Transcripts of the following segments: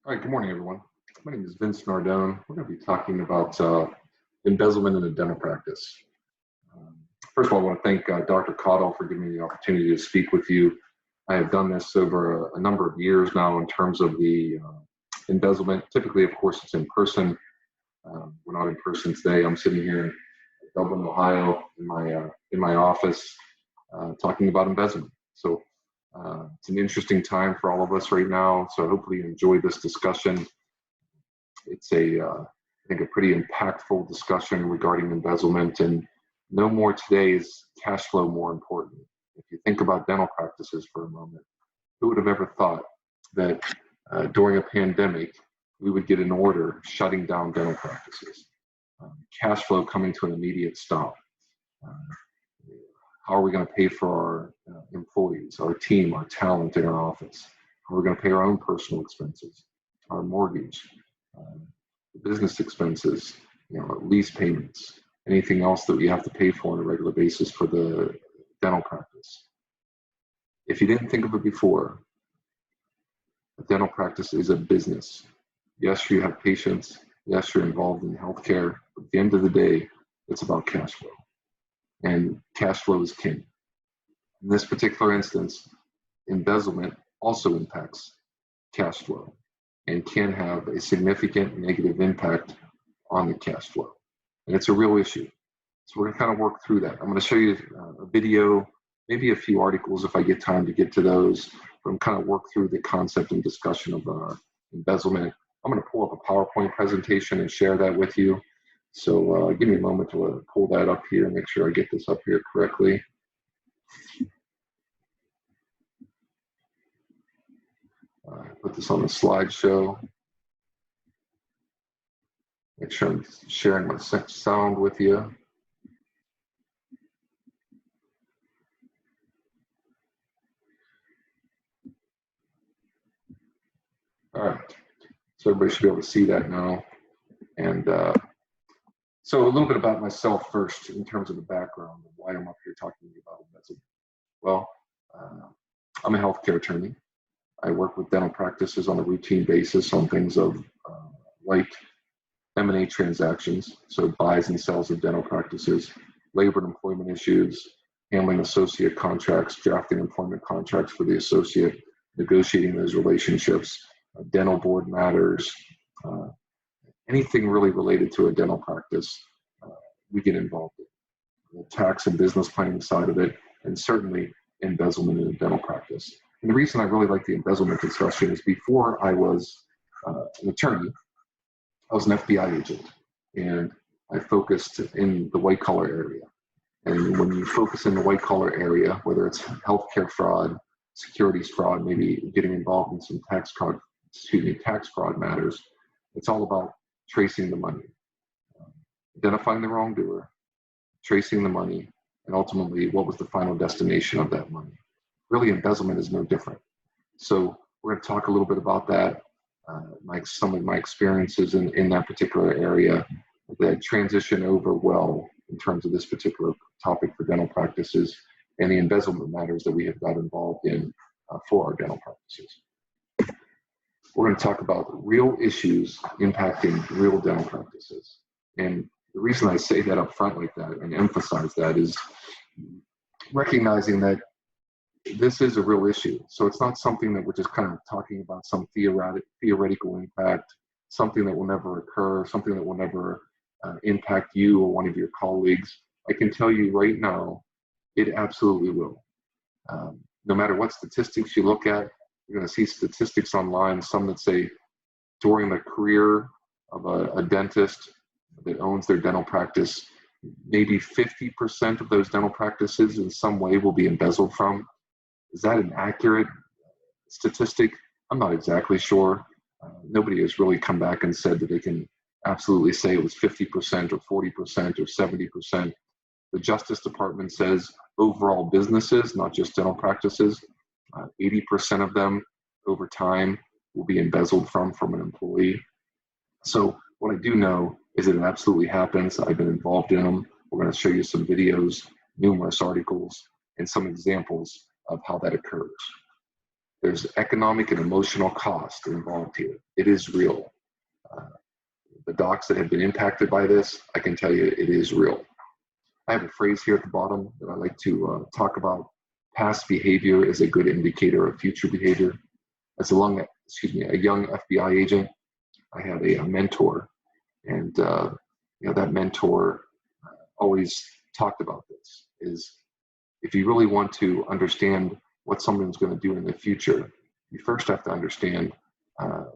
All right, good morning, everyone. My name is Vince Nardone. We're going to be talking about embezzlement in a dental practice. First of all, I want to thank Dr. Cottle for giving me the opportunity to speak with you. I have done this over a number of years now in terms of the embezzlement. Typically, of course, it's in person. We're not in person today. I'm sitting here in Dublin, Ohio, in my office, talking about embezzlement. So it's an interesting time for all of us right now. So hopefully you enjoy this discussion. It's I think a pretty impactful discussion regarding embezzlement, and no more today is cash flow more important. If you think about dental practices for a moment, who would have ever thought that during a pandemic, we would get an order shutting down dental practices, cash flow coming to an immediate stop. How are we going to pay for our employees, our team, our talent in our office? How are we going to pay our own personal expenses, our mortgage, business expenses, lease payments, anything else that we have to pay for on a regular basis for the dental practice? If you didn't think of it before, a dental practice is a business. Yes, you have patients. Yes, you're involved in healthcare. But at the end of the day, it's about cash flow. And cash flow is king. In this particular instance, embezzlement also impacts cash flow and can have a significant negative impact on the cash flow. And it's a real issue. So we're going to kind of work through that. I'm going to show you a video, maybe a few articles if I get time to get to those. But I'm kind of work through the concept and discussion of embezzlement. I'm going to pull up a PowerPoint presentation and share that with you. So give me a moment to pull that up here and make sure I get this up here correctly. Put this on the slideshow. Make sure I'm sharing my sound with you. All right, so everybody should be able to see that now. And so a little bit about myself first in terms of the background of why I'm up here talking about embezzlement. Well, I'm a healthcare attorney. I work with dental practices on a routine basis on things of like M&A transactions, so buys and sells of dental practices, labor and employment issues, handling associate contracts, drafting employment contracts for the associate, negotiating those relationships, dental board matters, anything really related to a dental practice, we get involved in. The tax and business planning side of it, and certainly embezzlement in a dental practice. And the reason I really like the embezzlement discussion is before I was an attorney, I was an FBI agent, and I focused in the white collar area. And when you focus in the white collar area, whether it's healthcare fraud, securities fraud, maybe getting involved in some tax fraud matters, it's all about tracing the money, identifying the wrongdoer, tracing the money, and ultimately what was the final destination of that money. Really, embezzlement is no different. So we're going to talk a little bit about that, some of my experiences in that particular area that transition over well in terms of this particular topic for dental practices and the embezzlement matters that we have got involved in for our dental practices. We're going to talk about real issues impacting real dental practices. And the reason I say that up front like that and emphasize that is recognizing that this is a real issue. So it's not something that we're just kind of talking about some theoretical impact, something that will never occur, something that will never impact you or one of your colleagues. I can tell you right now, it absolutely will. No matter what statistics you look at, you're going to see statistics online, some that say during the career of a dentist that owns their dental practice, maybe 50% of those dental practices in some way will be embezzled from. Is that an accurate statistic? I'm not exactly sure. Nobody has really come back and said that they can absolutely say it was 50% or 40% or 70%. The Justice Department says overall businesses, not just dental practices, 80% of them over time will be embezzled from an employee. So what I do know is that it absolutely happens. I've been involved in them. We're going to show you some videos, numerous articles, and some examples of how that occurs. There's economic and emotional cost involved here. It is real. The docs that have been impacted by this, I can tell you it is real. I have a phrase here at the bottom that I like to talk about. Past behavior is a good indicator of future behavior. As a young FBI agent, I had a mentor, and that mentor always talked about this, is if you really want to understand what someone's going to do in the future, you first have to understand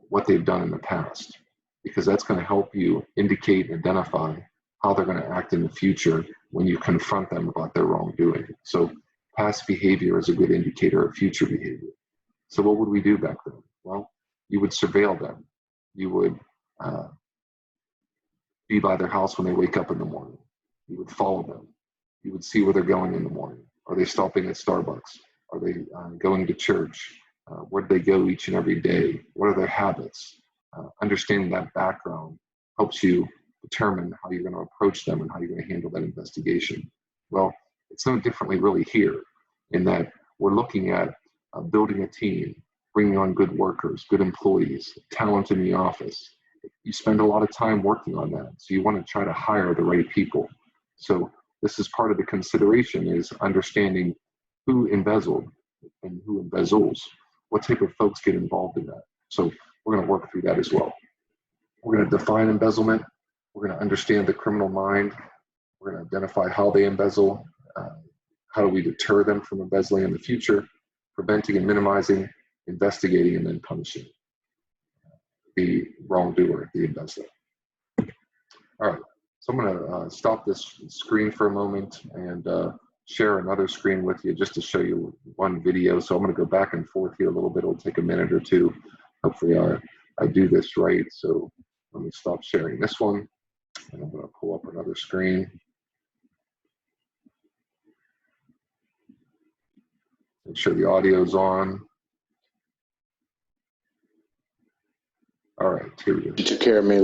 what they've done in the past, because that's going to help you indicate and identify how they're going to act in the future when you confront them about their wrongdoing. So past behavior is a good indicator of future behavior. So what would we do back then? Well, you would surveil them. You would be by their house when they wake up in the morning. You would follow them. You would see where they're going in the morning. Are they stopping at Starbucks? Are they going to church? Where do they go each and every day? What are their habits? Understanding that background helps you determine how you're going to approach them and how you're going to handle that investigation. Well, it's no differently really here, in that we're looking at building a team, bringing on good workers, good employees, talent in the office. You spend a lot of time working on that, so you want to try to hire the right people. So this is part of the consideration, is understanding who embezzled and who embezzles. What type of folks get involved in that? So we're going to work through that as well. We're going to define embezzlement. We're going to understand the criminal mind. We're going to identify how they embezzle. How do we deter them from embezzling in the future? Preventing and minimizing, investigating, and then punishing the wrongdoer, the embezzler. All right, so I'm going to stop this screen for a moment and share another screen with you just to show you one video. So I'm going to go back and forth here a little bit. It'll take a minute or two. Hopefully I do this right. So let me stop sharing this one, and I'm going to pull up another screen. Make sure the audio's on. All right, here we go. She took care of me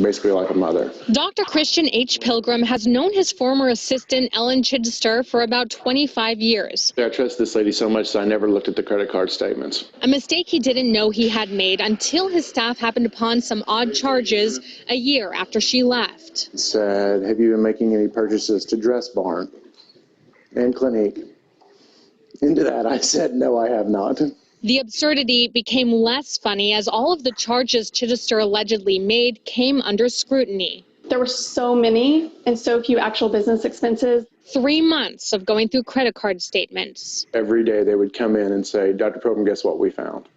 basically like a mother. Dr. Christian H. Pilgrim has known his former assistant, Ellen Chidester, for about 25 years. I trust this lady so much that I never looked at the credit card statements. A mistake he didn't know he had made until his staff happened upon some odd charges a year after she left. It said, have you been making any purchases to Dress Barn and Clinique? Into that, I said, no, I have not. The absurdity became less funny as all of the charges Chidester allegedly made came under scrutiny. There were so many and so few actual business expenses. 3 months of going through credit card statements. Every day they would come in and say, Dr. Pilgrim, guess what we found?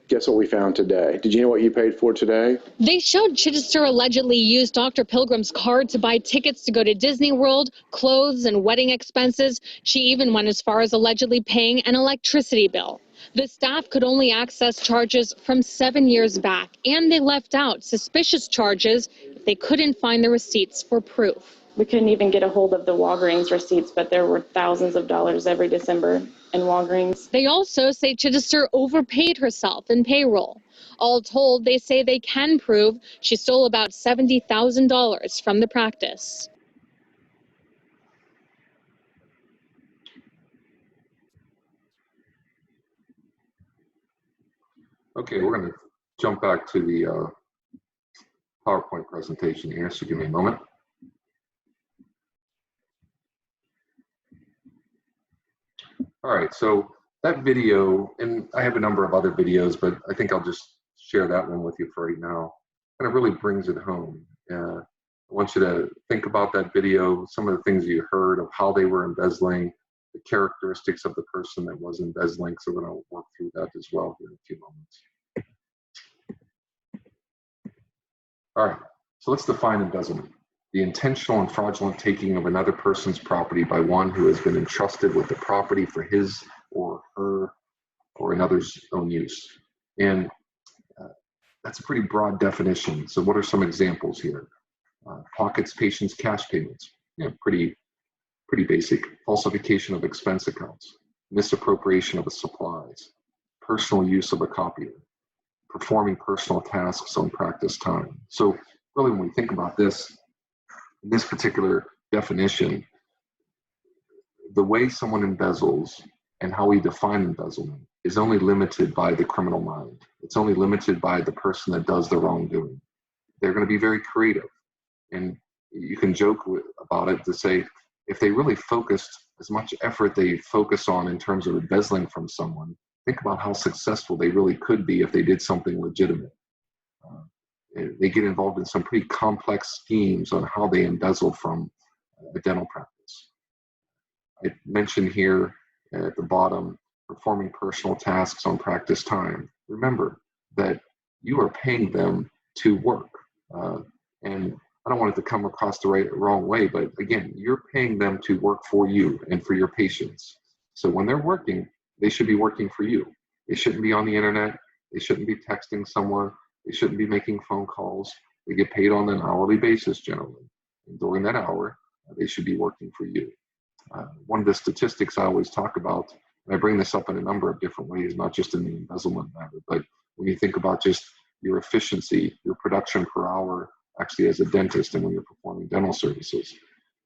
Guess what we found today? Did you know what you paid for today? They showed Chidester allegedly used Dr. Pilgrim's card to buy tickets to go to Disney World, clothes and wedding expenses. She even went as far as allegedly paying an electricity bill. The staff could only access charges from 7 years back, and they left out suspicious charges if they couldn't find the receipts for proof. We couldn't even get a hold of the Walgreens receipts, but there were thousands of dollars every December in Walgreens. They also say Chidester overpaid herself in payroll. All told, they say they can prove she stole about $70,000 from the practice. Okay, we're going to jump back to the PowerPoint presentation here, so give me a moment. All right, so that video, and I have a number of other videos, but I think I'll just share that one with you for right now. And it really brings it home. I want you to think about that video, some of the things you heard of how they were embezzling, the characteristics of the person that was embezzling. So we're going to work through that as well here in a few moments. All right, so let's define embezzlement. The intentional and fraudulent taking of another person's property by one who has been entrusted with the property for his or her or another's own use. And that's a pretty broad definition. So what are some examples here? Pockets patients' cash payments. Yeah, pretty basic. Falsification of expense accounts. Misappropriation of the supplies. Personal use of a copier. Performing personal tasks on practice time. So really when we think about this, in this particular definition, the way someone embezzles and how we define embezzlement is only limited by the criminal mind. It's only limited by the person that does the wrongdoing. They're going to be very creative. And you can joke about it to say, if they really focused as much effort they focus on in terms of embezzling from someone, think about how successful they really could be if they did something legitimate. They get involved in some pretty complex schemes on how they embezzle from a dental practice. I mentioned here at the bottom, performing personal tasks on practice time. Remember that you are paying them to work. And I don't want it to come across the wrong way, but again, you're paying them to work for you and for your patients. So when they're working, they should be working for you. They shouldn't be on the internet. They shouldn't be texting someone. They shouldn't be making phone calls. They get paid on an hourly basis generally. And during that hour, they should be working for you. One of the statistics I always talk about, and I bring this up in a number of different ways, not just in the embezzlement matter, but when you think about just your efficiency, your production per hour, actually as a dentist and when you're performing dental services.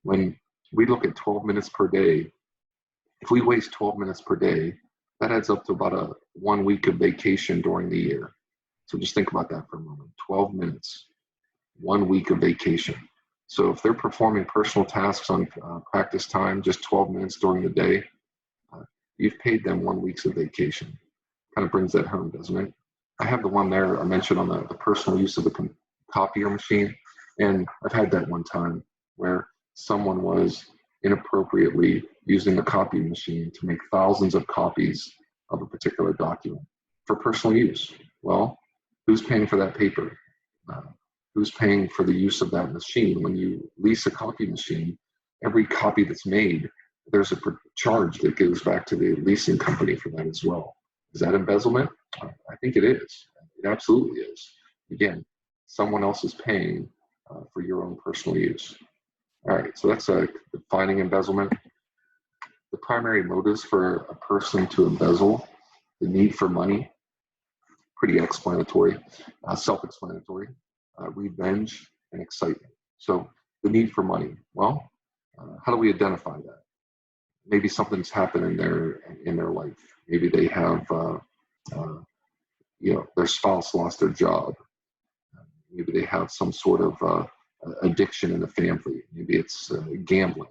When we look at 12 minutes per day, if we waste 12 minutes per day, that adds up to about 1 week of vacation during the year. So just think about that for a moment. 12 minutes, 1 week of vacation. So if they're performing personal tasks on practice time, just 12 minutes during the day, you've paid them 1 week of vacation. Kind of brings that home, doesn't it? I have the one there I mentioned on the personal use of the copier machine. And I've had that one time where someone was inappropriately using the copy machine to make thousands of copies of a particular document for personal use. Well, who's paying for that paper? Who's paying for the use of that machine? When you lease a copy machine, every copy that's made, there's a charge that goes back to the leasing company for that as well. Is that embezzlement? I think it is. It absolutely is. Again, someone else is paying for your own personal use. All right, so that's defining embezzlement. The primary motives for a person to embezzle, the need for money, pretty explanatory, self-explanatory, revenge, and excitement. So the need for money. Well, how do we identify that? Maybe something's happened in their life. Maybe they have, their spouse lost their job. Maybe they have some sort of addiction in the family. Maybe it's gambling.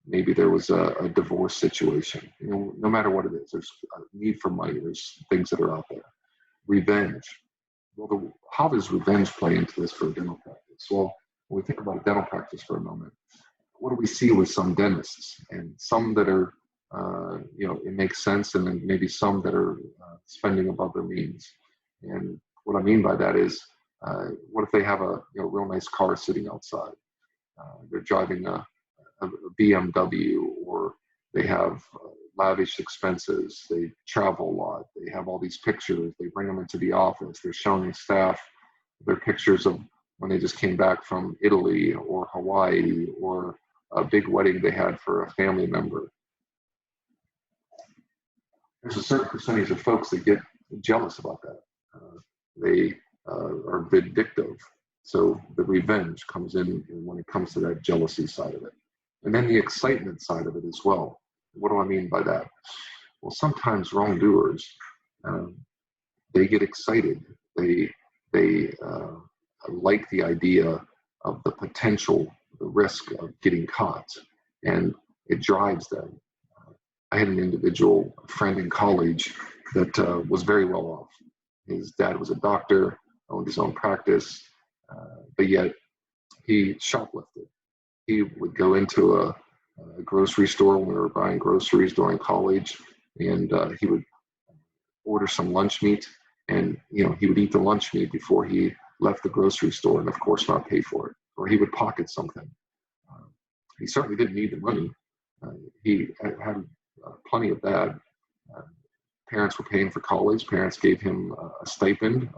Maybe there was a divorce situation. No matter what it is, there's a need for money. There's things that are out there. Revenge. Well, how does revenge play into this for a dental practice? Well, when we think about a dental practice for a moment, what do we see with some dentists? And some that are, it makes sense, and then maybe some that are spending above their means. And what I mean by that is, what if they have a real nice car sitting outside? They're driving a BMW, or they have lavish expenses. They travel a lot. They have all these pictures. They bring them into the office. They're showing staff their pictures of when they just came back from Italy or Hawaii, or a big wedding they had for a family member. There's a certain percentage of folks that get jealous about that. They are vindictive. So the revenge comes in when it comes to that jealousy side of it. And then the excitement side of it as well. What do I mean by that? Well, sometimes wrongdoers, they get excited. They like the idea of the potential, the risk of getting caught, and it drives them. I had an individual, a friend in college, that was very well off. His dad was a doctor, owned his own practice, but yet he shoplifted. He would go into a grocery store when we were buying groceries during college, and he would order some lunch meat, and he would eat the lunch meat before he left the grocery store, and of course not pay for it. Or he would pocket something. He certainly didn't need the money. He had plenty of that. Parents were paying for college. Parents gave him a stipend.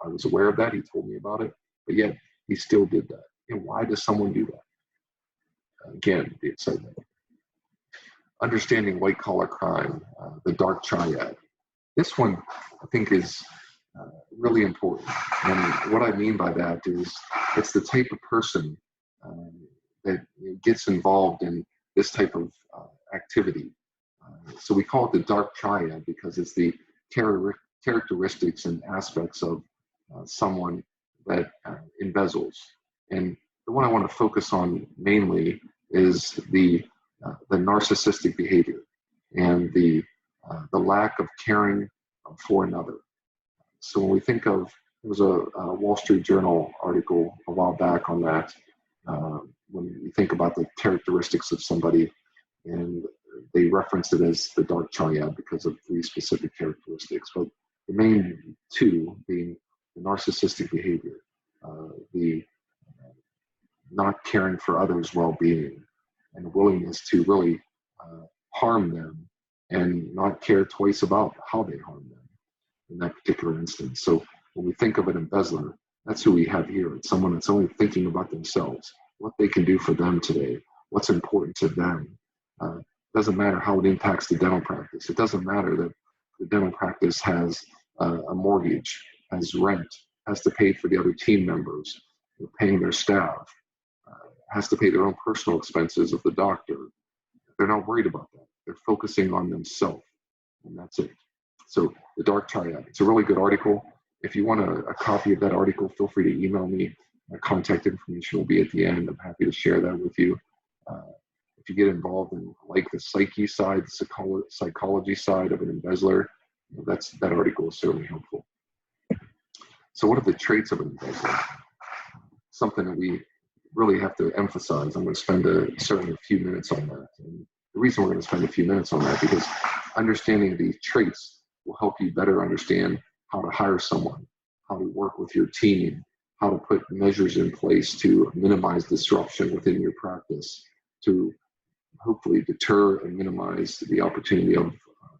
I was aware of that. He told me about it. But yet he still did that. And why does someone do that? Again, the excitement. Understanding white-collar crime, the dark triad. This one, I think, is really important. And what I mean by that is it's the type of person that gets involved in this type of activity. so we call it the dark triad because it's the characteristics and aspects of someone that embezzles. And the one I want to focus on mainly is the narcissistic behavior and the lack of caring for another. So when we think of, there was a Wall Street Journal article a while back on that, when you think about the characteristics of somebody, and they referenced it as the dark triad because of 3 specific characteristics, but the main 2 being the narcissistic behavior, the not caring for others' well-being, and the willingness to really harm them and not care twice about how they harm them in that particular instance. So when we think of an embezzler, that's who we have here. It's someone that's only thinking about themselves, what they can do for them today, what's important to them. Doesn't matter how it impacts the dental practice. It doesn't matter that the dental practice has a mortgage, has rent, has to pay for the other team members, paying their staff, has to pay their own personal expenses of the doctor. They're not worried about that. They're focusing on themselves, and that's it. So the dark triad, it's a really good article. If you want a copy of that article, feel free to email me. My contact information will be at the end. I'm happy to share that with you. If you get involved in like the psyche side, the psychology side of an embezzler, that article is certainly helpful. So what are the traits of an embezzler? Something that we really have to emphasize. I'm going to spend certainly a few minutes on that. And the reason we're going to spend a few minutes on that because understanding these traits will help you better understand how to hire someone, how to work with your team, how to put measures in place to minimize disruption within your practice, to hopefully deter and minimize the opportunity of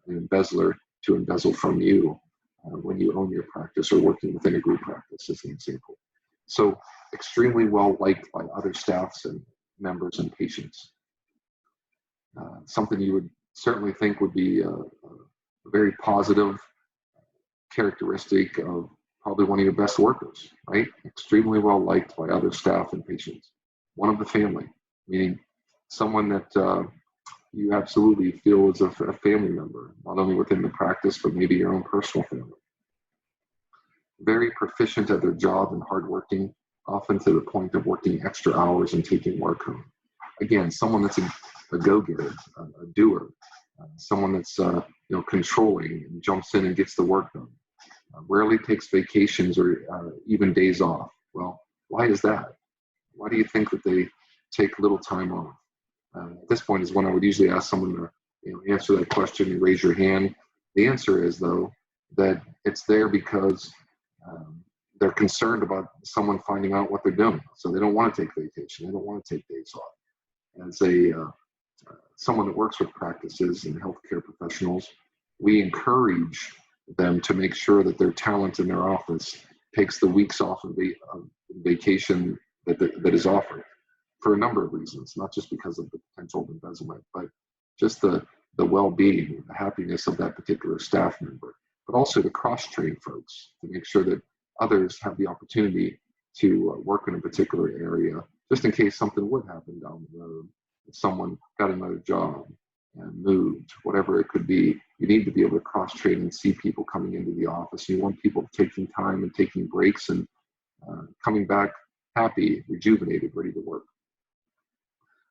an embezzler to embezzle from you when you own your practice or working within a group practice, as an example. So extremely well liked by other staffs and members and patients. Something you would certainly think would be a very positive characteristic of probably one of your best workers, right? Extremely well liked by other staff and patients. One of the family, meaning someone that you absolutely feel is a family member, not only within the practice, but maybe your own personal family. Very proficient at their job and hardworking, often to the point of working extra hours and taking work home. Again, someone that's a go-getter, a doer, someone that's controlling and jumps in and gets the work done. Rarely takes vacations or even days off. Well, why is that? Why do you think that they take little time off? At this point is when I would usually ask someone to answer that question. You raise your hand. The answer is, though, that it's there because they're concerned about someone finding out what they're doing. So they don't want to take vacation. They don't want to take days off. As someone that works with practices and healthcare professionals, we encourage them to make sure that their talent in their office takes the weeks off of the vacation that is offered for a number of reasons, not just because of the potential of embezzlement, but just the well-being, the happiness of that particular staff member, but also to cross-train folks to make sure that others have the opportunity to work in a particular area, just in case something would happen down the road. If someone got another job and moved, whatever it could be, you need to be able to cross-train and see people coming into the office. You want people taking time and taking breaks and coming back happy, rejuvenated, ready to work.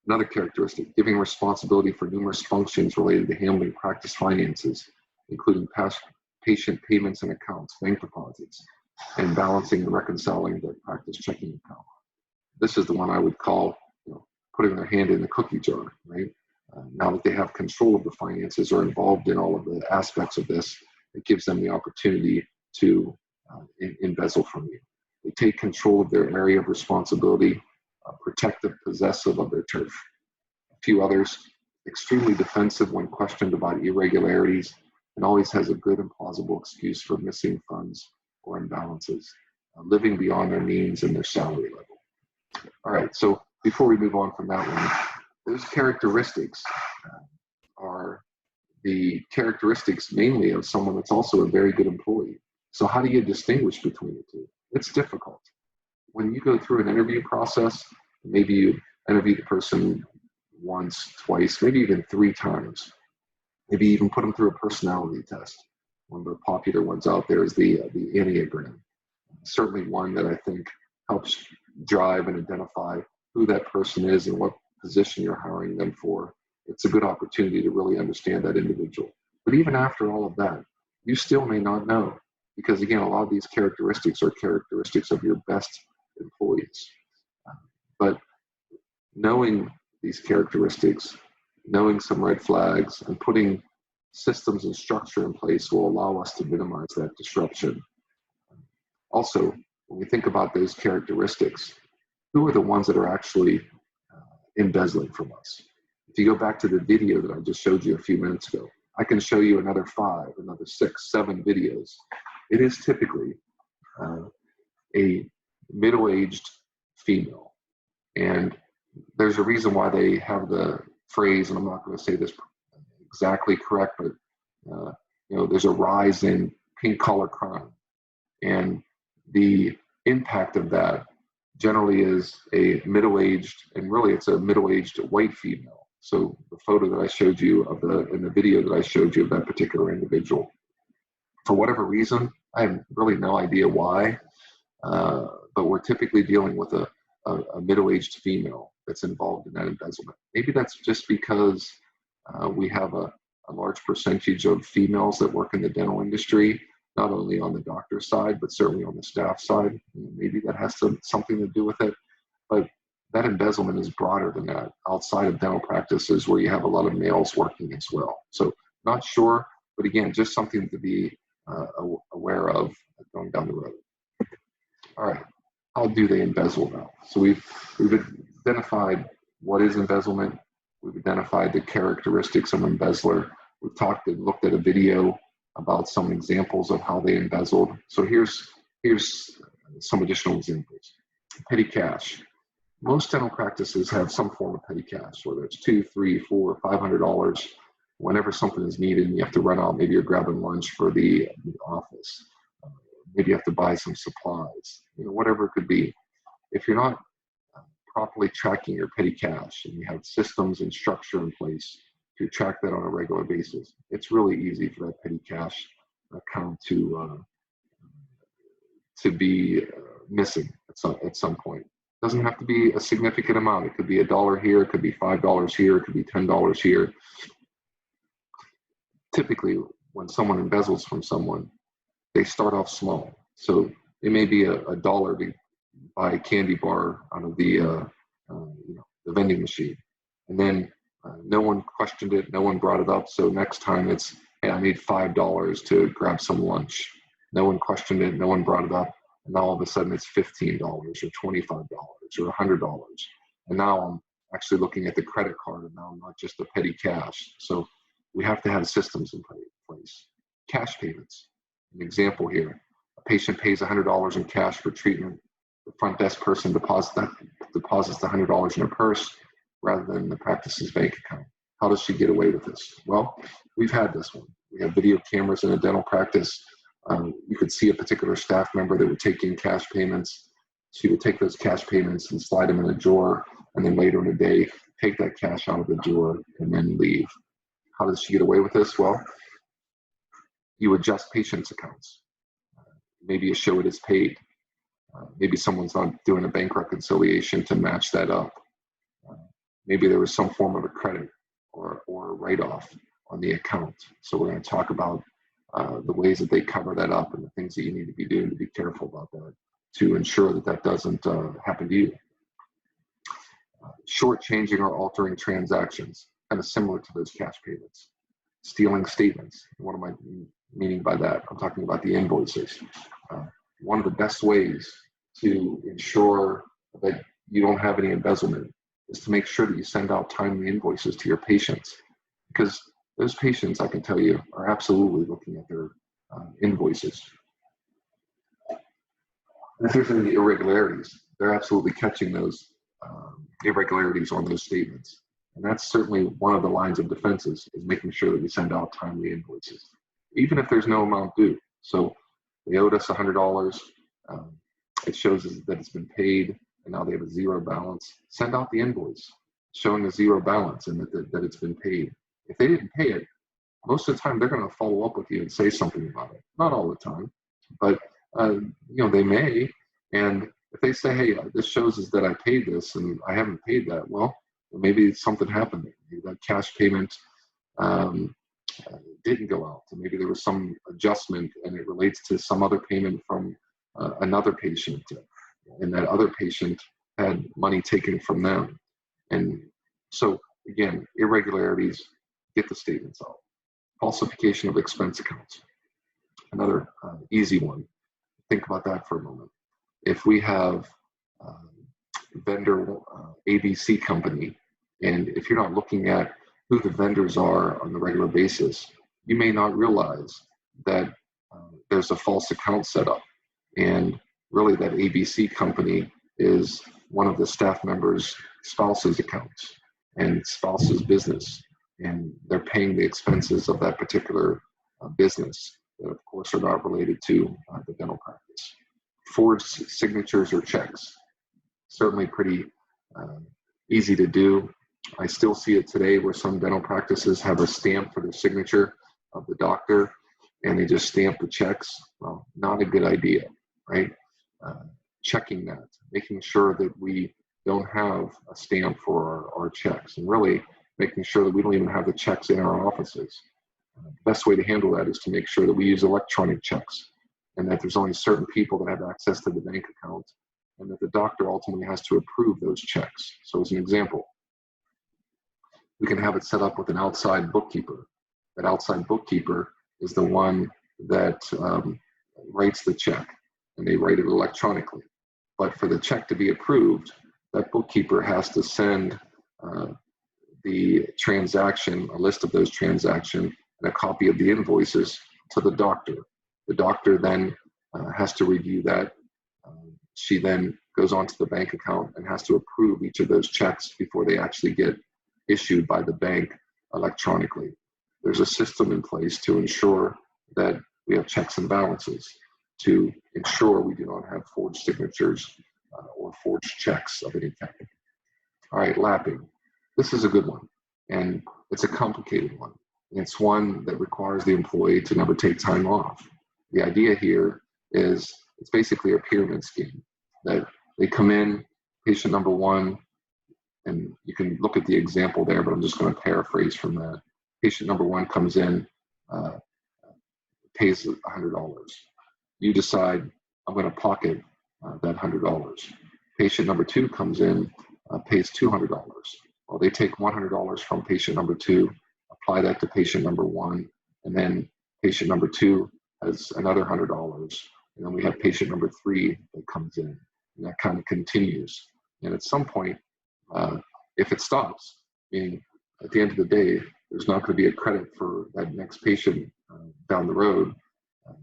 Another characteristic, giving responsibility for numerous functions related to handling practice finances, including patient payments and accounts, bank deposits, and balancing and reconciling the practice checking account. This is the one I would call putting their hand in the cookie jar, right? Now that they have control of the finances or involved in all of the aspects of this, it gives them the opportunity to embezzle from you. They take control of their area of responsibility, protect the possessive of their turf. A few others, extremely defensive when questioned about irregularities, and always has a good and plausible excuse for missing funds or imbalances, living beyond their means and their salary level. All right, so before we move on from that one, those characteristics are the characteristics mainly of someone that's also a very good employee. So how do you distinguish between the two? It's difficult. When you go through an interview process, maybe you interview the person once, twice, maybe even 3 times. Maybe even put them through a personality test. One of the popular ones out there is the Enneagram. Certainly one that I think helps drive and identify who that person is and what position you're hiring them for. It's a good opportunity to really understand that individual. But even after all of that, you still may not know, because again, a lot of these characteristics are characteristics of your best employees. But knowing these characteristics, knowing some red flags, and putting systems and structure in place will allow us to minimize that disruption. Also, when we think about those characteristics, who are the ones that are actually embezzling from us? If you go back to the video that I just showed you a few minutes ago, I can show you another 5, another 6, 7 videos. It is typically a middle-aged female. And there's a reason why they have the phrase, and I'm not going to say this exactly correct, but there's a rise in pink-collar crime. And the impact of that generally is a middle-aged, and really it's a middle-aged white female. So the photo that I showed you in the video that I showed you of that particular individual, for whatever reason, I have really no idea why, but we're typically dealing with a middle-aged female that's involved in that embezzlement. Maybe that's just because we have a large percentage of females that work in the dental industry, not only on the doctor's side, but certainly on the staff side. Maybe that has something to do with it. But that embezzlement is broader than that, outside of dental practices where you have a lot of males working as well. So not sure, but again, just something to be aware of going down the road. All right, how do they embezzle now? So we've identified what is embezzlement. We've identified the characteristics of embezzler. We've talked and looked at a video about some examples of how they embezzled. So here's some additional examples. Petty cash. Most dental practices have some form of petty cash, whether it's $200, $300, $400, $500. Whenever something is needed and you have to run out, maybe you're grabbing lunch for the office. Maybe you have to buy some supplies, whatever it could be. If you're not properly tracking your petty cash and you have systems and structure in place to track that on a regular basis, it's really easy for that petty cash account to be missing at some point. It doesn't have to be a significant amount. It could be $1 here, it could be $5 here, it could be $10 here. Typically, when someone embezzles from someone, they start off small. So it may be $1 to buy a candy bar out of the vending machine, and then no one questioned it, no one brought it up. So next time it's, hey, I need $5 to grab some lunch. No one questioned it, no one brought it up, and now all of a sudden it's $15 or $25 or $100, and now I'm actually looking at the credit card, and now I'm not just the petty cash. So we have to have systems in place. Cash payments. An example here: a patient pays $100 in cash for treatment. The front desk person deposits the $100 in her purse rather than the practice's bank account. How does she get away with this? Well, we've had this one. We have video cameras in a dental practice. You could see a particular staff member that would take in cash payments. She would take those cash payments and slide them in a drawer, and then later in the day, take that cash out of the drawer and then leave. How does she get away with this? Well, you adjust patients' accounts. Maybe you show it as paid. Maybe someone's not doing a bank reconciliation to match that up. Maybe there was some form of a credit or a write-off on the account. So we're going to talk about the ways that they cover that up and the things that you need to be doing to be careful about that to ensure that that doesn't happen to you. Shortchanging or altering transactions, kind of similar to those cash payments. Stealing statements. What am I meaning by that? I'm talking about the invoices. One of the best ways to ensure that you don't have any embezzlement is to make sure that you send out timely invoices to your patients, because those patients, I can tell you, are absolutely looking at their invoices. And if there's any irregularities, they're absolutely catching those irregularities on those statements. And that's certainly one of the lines of defenses, is making sure that we send out timely invoices, even if there's no amount due. So they owed us $100. It shows that it's been paid, and now they have a zero balance. Send out the invoice showing a zero balance and that it's been paid. If they didn't pay it, most of the time they're going to follow up with you and say something about it. Not all the time, but they may. And if they say, hey, this shows us that I paid this and I haven't paid that, well, maybe something happened. Maybe that cash payment didn't go out. So maybe there was some adjustment and it relates to some other payment from another patient, and that other patient had money taken from them. And so again, irregularities, get the statements out. Falsification of expense accounts, another easy one. Think about that for a moment. If we have vendor ABC company, and if you're not looking at who the vendors are on a regular basis, you may not realize that there's a false account set up. And really that ABC company is one of the staff members' spouse's accounts and spouse's business. And they're paying the expenses of that particular business that of course are not related to the dental practice. Forged signatures or checks, certainly pretty easy to do. I still see it today where some dental practices have a stamp for the signature of the doctor and they just stamp the checks. Well, not a good idea, right? Checking that, making sure that we don't have a stamp for our checks, and really making sure that we don't even have the checks in our offices. The best way to handle that is to make sure that we use electronic checks and that there's only certain people that have access to the bank account and that the doctor ultimately has to approve those checks. So as an example, we can have it set up with an outside bookkeeper. That outside bookkeeper is the one that writes the check, and they write it electronically. But for the check to be approved, that bookkeeper has to send the transaction, a list of those transactions, and a copy of the invoices to the doctor. The doctor then has to review that. She then goes onto the bank account and has to approve each of those checks before they actually get issued by the bank electronically. There's a system in place to ensure that we have checks and balances, to ensure we do not have forged signatures or forged checks of any kind. All right, lapping. This is a good one, and it's a complicated one. It's one that requires the employee to never take time off. The idea here is it's basically a pyramid scheme that they come in, patient number one, and you can look at the example there, but I'm just going to paraphrase from that. Patient number one comes in, pays $100. You decide, I'm going to pocket that $100. Patient number two comes in, pays $200. Well, they take $100 from patient number two, apply that to patient number one, and then patient number two has another $100. And then we have patient number three that comes in, and that kind of continues. And at some point, if it stops, meaning at the end of the day, there's not going to be a credit for that next patient down the road,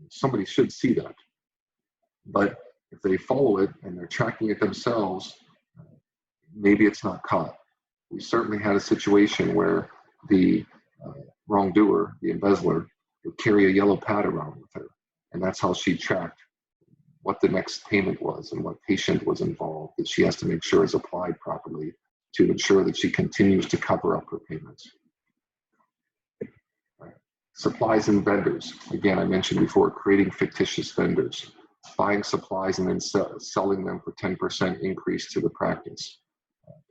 somebody should see that. But if they follow it and they're tracking it themselves, maybe it's not caught. We certainly had a situation where the wrongdoer, the embezzler, would carry a yellow pad around with her. And that's how she tracked what the next payment was and what patient was involved, that she has to make sure is applied properly to ensure that she continues to cover up her payments. Right. Supplies and vendors. Again, I mentioned before, creating fictitious vendors, buying supplies and then selling them for 10% increase to the practice,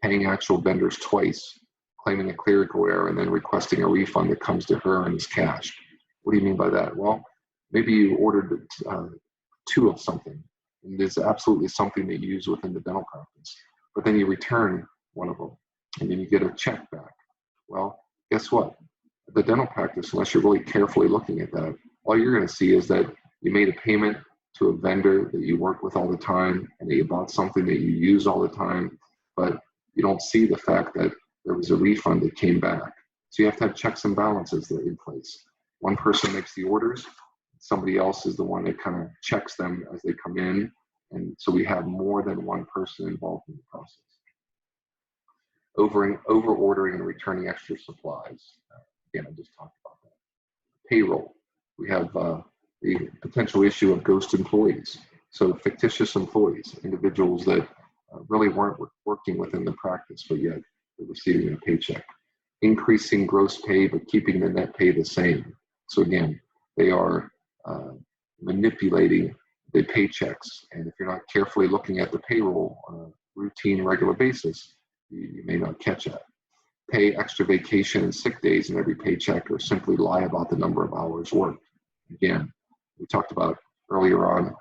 paying actual vendors twice, claiming a clerical error, and then requesting a refund that comes to her and is cashed. What do you mean by that? Well, maybe you ordered two of something, and it's absolutely something that you use within the dental practice, but then you return one of them, and then you get a check back. Well, guess what? The dental practice, unless you're really carefully looking at that, all you're going to see is that you made a payment to a vendor that you work with all the time, and that you bought something that you use all the time, but you don't see the fact that there was a refund that came back. So you have to have checks and balances that are in place. One person makes the orders, somebody else is the one that kind of checks them as they come in, and so we have more than one person involved in the process. Over ordering and returning extra supplies. Again, I just talked about that. Payroll. We have the potential issue of ghost employees. So fictitious employees, individuals that really weren't working within the practice, but yet they're receiving a paycheck. increasing gross pay but keeping the net pay the same. So again, they are manipulating the paychecks, and if you're not carefully looking at the payroll on a routine, regular basis, you may not catch that. Pay extra vacation and sick days in every paycheck, or simply lie about the number of hours worked. Again, we talked about earlier on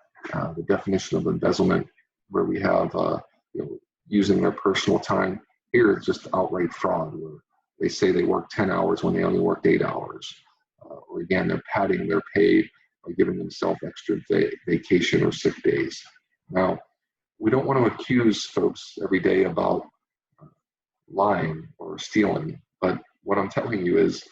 the definition of embezzlement, where we have using their personal time. Here it's just outright fraud, where they say they work 10 hours when they only worked 8 hours. Or again, they're padding their pay by giving themselves extra vacation or sick days. Now, we don't want to accuse folks every day about lying or stealing, but what I'm telling you is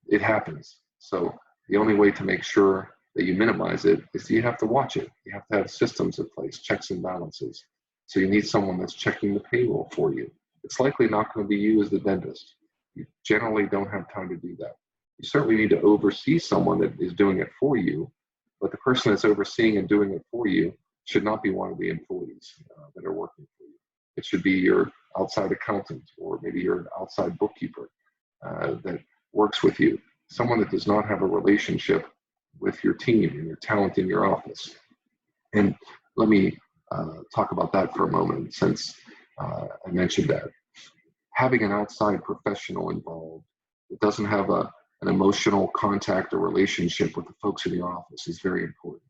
it happens. So the only way to make sure that you minimize it is you have to watch it. You have to have systems in place, checks and balances. So you need someone that's checking the payroll for you. It's likely not going to be you as the dentist. You generally don't have time to do that. You certainly need to oversee someone that is doing it for you, but the person that's overseeing and doing it for you should not be one of the employees that are working for you. It should be your outside accountant, or maybe your outside bookkeeper that works with you, someone that does not have a relationship with your team and your talent in your office. And let me talk about that for a moment, since I mentioned that. Having an outside professional involved that doesn't have an emotional contact or relationship with the folks in your office is very important.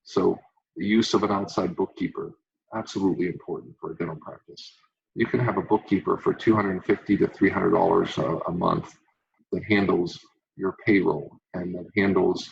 So the use of an outside bookkeeper, absolutely important for a dental practice. You can have a bookkeeper for $250 to $300 a month that handles your payroll and that handles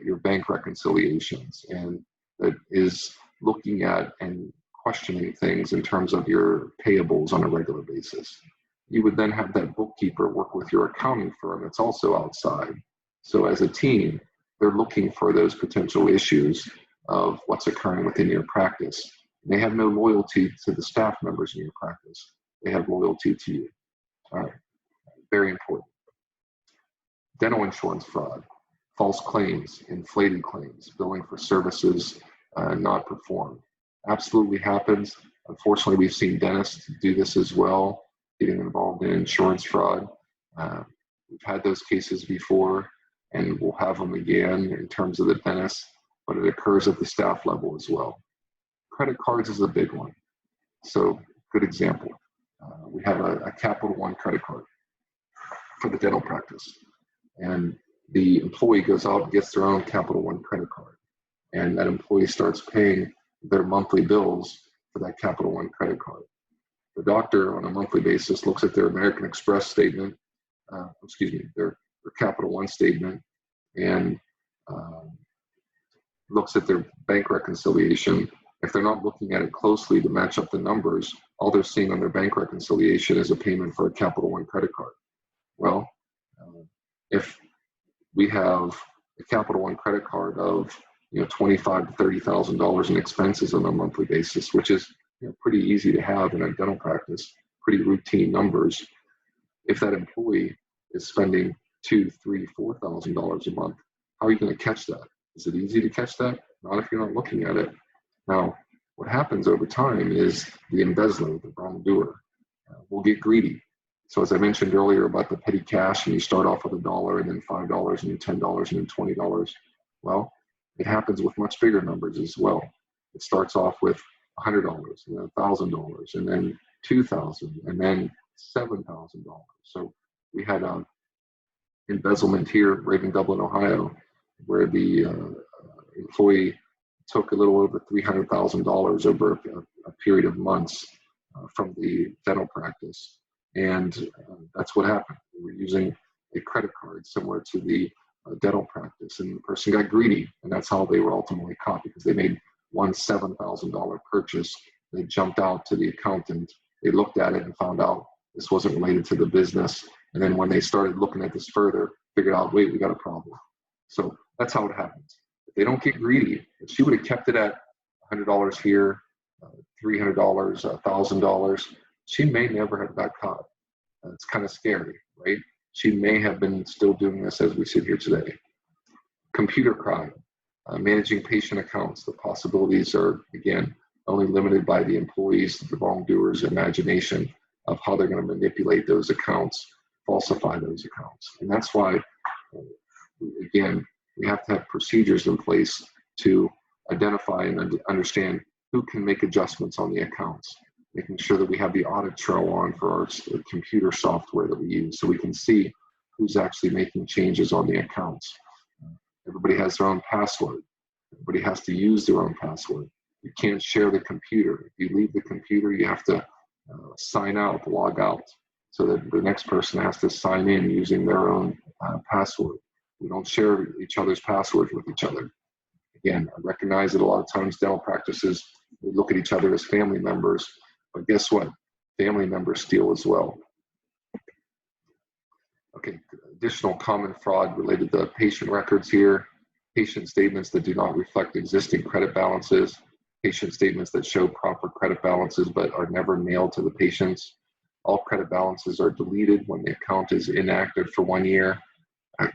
your bank reconciliations, and that is looking at and questioning things in terms of your payables on a regular basis. You would then have that bookkeeper work with your accounting firm that's also outside. So as a team, they're looking for those potential issues of what's occurring within your practice. They have no loyalty to the staff members in your practice. They have loyalty to you. All right, very important. Dental insurance fraud, false claims, inflated claims, billing for services not performed. Absolutely happens. Unfortunately, we've seen dentists do this as well, getting involved in insurance fraud. We've had those cases before, and we'll have them again in terms of the dentists, but it occurs at the staff level as well. Credit cards is a big one. So, good example. We have a Capital One credit card for the dental practice, and the employee goes out and gets their own Capital One credit card, and that employee starts paying their monthly bills for that Capital One credit card. The doctor on a monthly basis looks at their American Express statement, their Capital One statement, and looks at their bank reconciliation. If they're not looking at it closely to match up the numbers, all they're seeing on their bank reconciliation is a payment for a Capital One credit card. Well, if we have a Capital One credit card of $25,000 to $30,000 in expenses on a monthly basis, which is pretty easy to have in a dental practice, pretty routine numbers. If that employee is spending $2,000, $3,000, $4,000 a month, how are you going to catch that? Is it easy to catch that? Not if you're not looking at it. Now, what happens over time is the embezzler, the wrongdoer, will get greedy. So as I mentioned earlier about the petty cash, and you start off with $1 and then $5 and then $10 and then $20. Well, it happens with much bigger numbers as well. It starts off with $100 and then $1,000 and then $2,000 and then $7,000. So we had an embezzlement here right in Dublin, Ohio, where the employee took a little over $300,000 over a period of months from the dental practice. And that's what happened. We were using a credit card similar to the dental practice, and the person got greedy, and that's how they were ultimately caught, because they made one $7,000 purchase. They jumped out to the accountant. They looked at it and found out this wasn't related to the business. And then when they started looking at this further, figured out, wait, we got a problem. So that's how it happens. If they don't get greedy, if she would have kept it at $100 here, $300, $1,000, she may never have got caught. It's kind of scary, right? She may have been still doing this as we sit here today. Computer crime, managing patient accounts. The possibilities are, again, only limited by the employees, the wrongdoers' imagination of how they're going to manipulate those accounts falsify those accounts. And that's why, again, we have to have procedures in place to identify and understand who can make adjustments on the accounts, making sure that we have the audit trail on for our computer software that we use so we can see who's actually making changes on the accounts. Everybody has their own password. Everybody has to use their own password. You can't share the computer. If you leave the computer, you have to sign out, log out, so that the next person has to sign in using their own password. We don't share each other's passwords with each other. Again, I recognize that a lot of times dental practices, we look at each other as family members, but guess what? Family members steal as well. Okay, additional common fraud related to patient records here. Patient statements that do not reflect existing credit balances. Patient statements that show proper credit balances but are never mailed to the patients. All credit balances are deleted when the account is inactive for 1 year.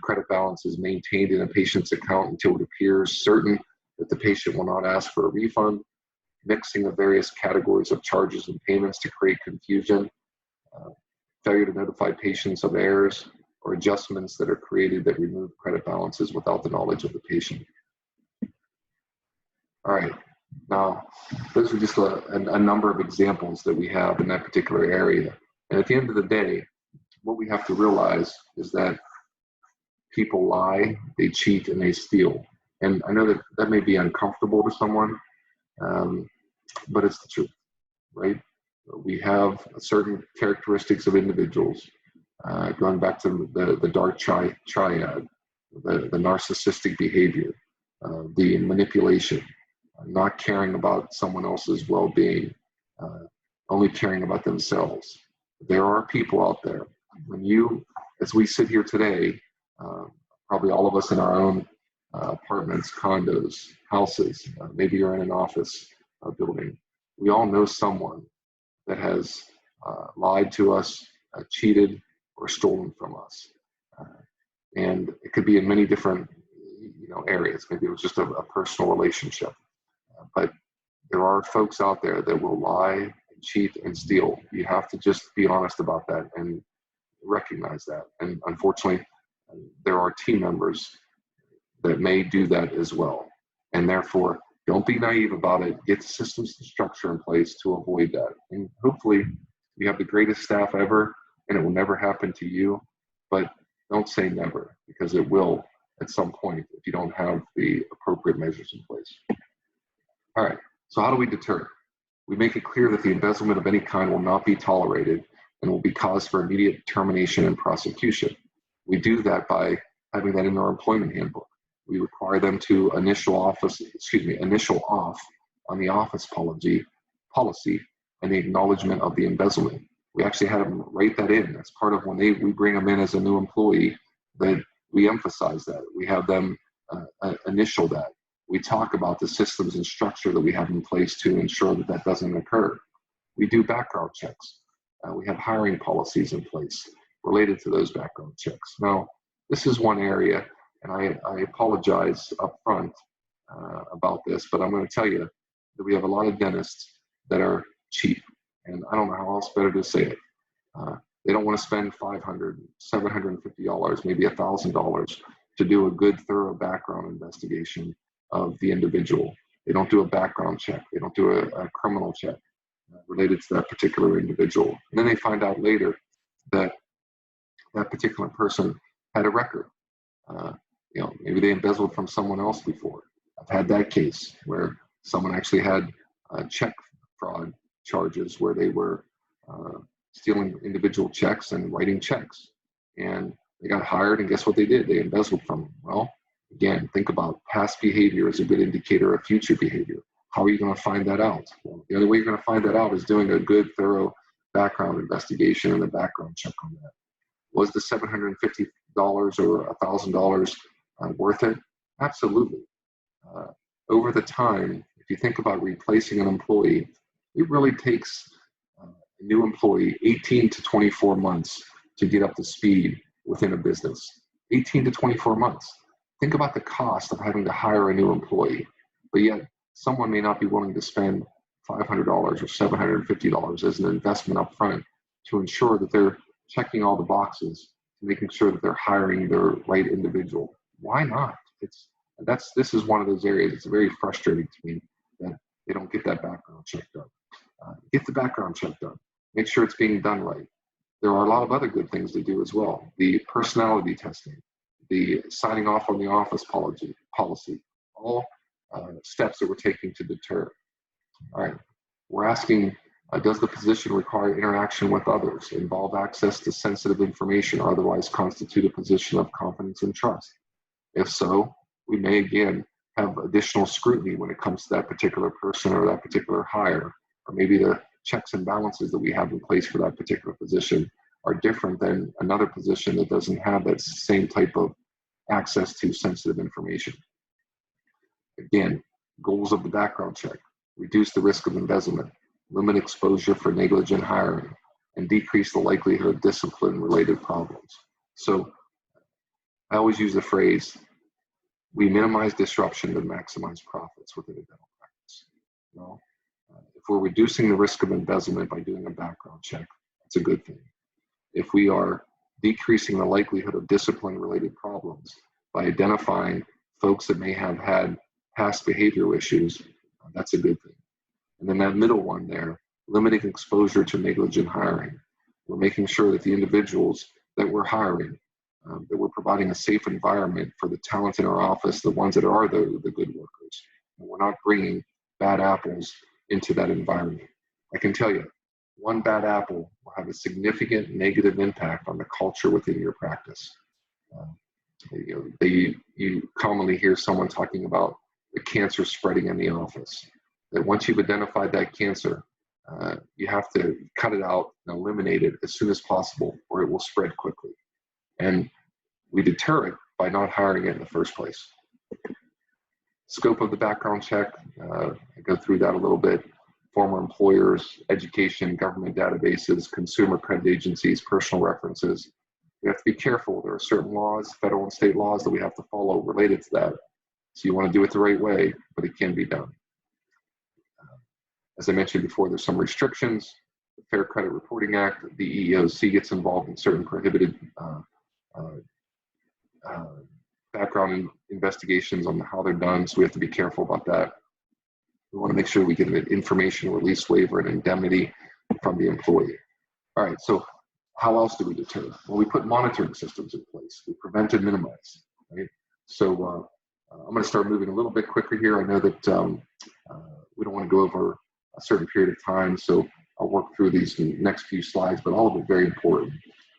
Credit balance is maintained in a patient's account until it appears certain that the patient will not ask for a refund. Mixing of various categories of charges and payments to create confusion. Failure to notify patients of errors or adjustments that are created that remove credit balances without the knowledge of the patient. All right, now those are just a number of examples that we have in that particular area. And at the end of the day, what we have to realize is that people lie, they cheat, and they steal. And I know that that may be uncomfortable to someone, but it's the truth, right? We have certain characteristics of individuals, going back to the dark triad, the narcissistic behavior, the manipulation, not caring about someone else's well-being, only caring about themselves. There are people out there. When you, as we sit here today, probably all of us in our own apartments, condos, houses, maybe you're in an office building, we all know someone that has lied to us, cheated, or stolen from us. And it could be in many different areas. Maybe it was just a personal relationship. But there are folks out there that will lie, cheat, and steal. You have to just be honest about that and recognize that. And unfortunately, there are team members that may do that as well. And therefore, don't be naive about it. Get systems and structure in place to avoid that. And hopefully, you have the greatest staff ever, and it will never happen to you. But don't say never, because it will at some point if you don't have the appropriate measures in place. All right, so how do we deter? We make it clear that the embezzlement of any kind will not be tolerated and will be cause for immediate termination and prosecution. We do that by having that in our employment handbook. We require them to initial off on the office policy and the acknowledgement of the embezzlement. We actually had them write that in. That's part of when we bring them in as a new employee, that we emphasize that. We have them initial that. We talk about the systems and structure that we have in place to ensure that that doesn't occur. We do background checks. We have hiring policies in place related to those background checks. Now, this is one area, and I apologize up front about this, but I'm going to tell you that we have a lot of dentists that are cheap, and I don't know how else better to say it. They don't want to spend $500, $750, maybe $1,000 to do a good, thorough background investigation of the individual. They don't do a background check. They don't do a criminal check related to that particular individual. And then they find out later that that particular person had a record. Maybe they embezzled from someone else before. I've had that case where someone actually had check fraud charges where they were stealing individual checks and writing checks. And they got hired, and guess what they did? They embezzled from them. Well, again, think about past behavior as a good indicator of future behavior. How are you going to find that out? Well, the only way you're going to find that out is doing a good, thorough background investigation and a background check on that. Was the $750 or $1,000 worth it? Absolutely. Over the time, if you think about replacing an employee, it really takes a new employee 18 to 24 months to get up to speed within a business. 18 to 24 months. Think about the cost of having to hire a new employee, but yet someone may not be willing to spend $500 or $750 as an investment up front to ensure that they're checking all the boxes, making sure that they're hiring their right individual. Why not? This is one of those areas. It's very frustrating to me that they don't get that background check done. Get the background check done. Make sure it's being done right. There are a lot of other good things to do as well. The personality testing, the signing off on the office policy, all steps that we're taking to deter. All right, we're asking, does the position require interaction with others, involve access to sensitive information, or otherwise constitute a position of confidence and trust? If so, we may again have additional scrutiny when it comes to that particular person or that particular hire, or maybe the checks and balances that we have in place for that particular position are different than another position that doesn't have that same type of access to sensitive information. Again, goals of the background check: reduce the risk of embezzlement, limit exposure for negligent hiring, and decrease the likelihood of discipline-related problems. So I always use the phrase, we minimize disruption to maximize profits within a dental practice. Well, if we're reducing the risk of embezzlement by doing a background check, that's a good thing. If we are decreasing the likelihood of discipline-related problems by identifying folks that may have had past behavioral issues, that's a good thing. And then that middle one there, limiting exposure to negligent hiring. We're making sure that the individuals that we're hiring, that we're providing a safe environment for the talent in our office, the ones that are the good workers. And we're not bringing bad apples into that environment. I can tell you, one bad apple will have a significant negative impact on the culture within your practice. You commonly hear someone talking about the cancer spreading in the office. That once you've identified that cancer, you have to cut it out and eliminate it as soon as possible, or it will spread quickly. And we deter it by not hiring it in the first place. Scope of the background check, I go through that a little bit. Former employers, education, government databases, consumer credit agencies, personal references. We have to be careful. There are certain laws, federal and state laws, that we have to follow related to that. So you want to do it the right way, but it can be done. As I mentioned before, there's some restrictions. The Fair Credit Reporting Act, the EEOC gets involved in certain prohibited background investigations on how they're done, so we have to be careful about that. We want to make sure we get an information release waiver and indemnity from the employee. All right, so how else do we deter? Well, we put monitoring systems in place. We prevent and minimize, right? So I'm going to start moving a little bit quicker here. I know that we don't want to go over a certain period of time, so I'll work through these next few slides, but all of it very important.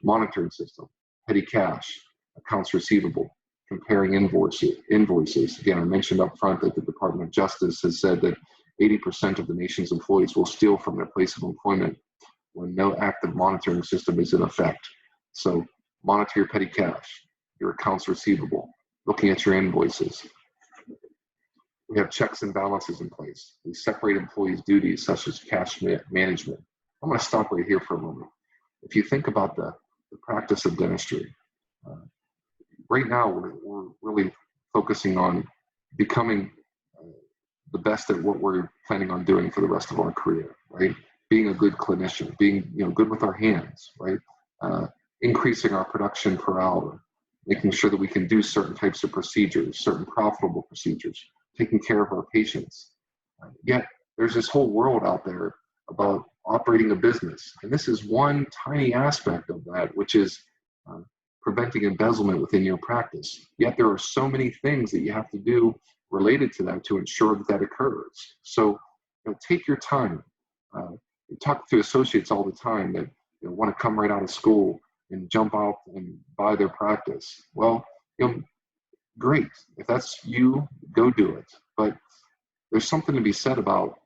Monitoring system, petty cash, accounts receivable, comparing invoices. Again, I mentioned up front that the Department of Justice has said that 80% of the nation's employees will steal from their place of employment when no active monitoring system is in effect. So monitor your petty cash, your accounts receivable, looking at your invoices. We have checks and balances in place. We separate employees' duties such as cash management. I'm going to stop right here for a moment. If you think about the practice of dentistry, right now we're really focusing on becoming the best at what we're planning on doing for the rest of our career, right? Being a good clinician, being good with our hands, right? Increasing our production per hour, making sure that we can do certain types of procedures, certain profitable procedures, taking care of our patients. Yet there's this whole world out there about operating a business. And this is one tiny aspect of that, which is preventing embezzlement within your practice. Yet there are so many things that you have to do related to that to ensure that that occurs. So take your time. We talk to associates all the time that want to come right out of school and jump out and buy their practice. Well, great. If that's you, go do it. But there's something to be said about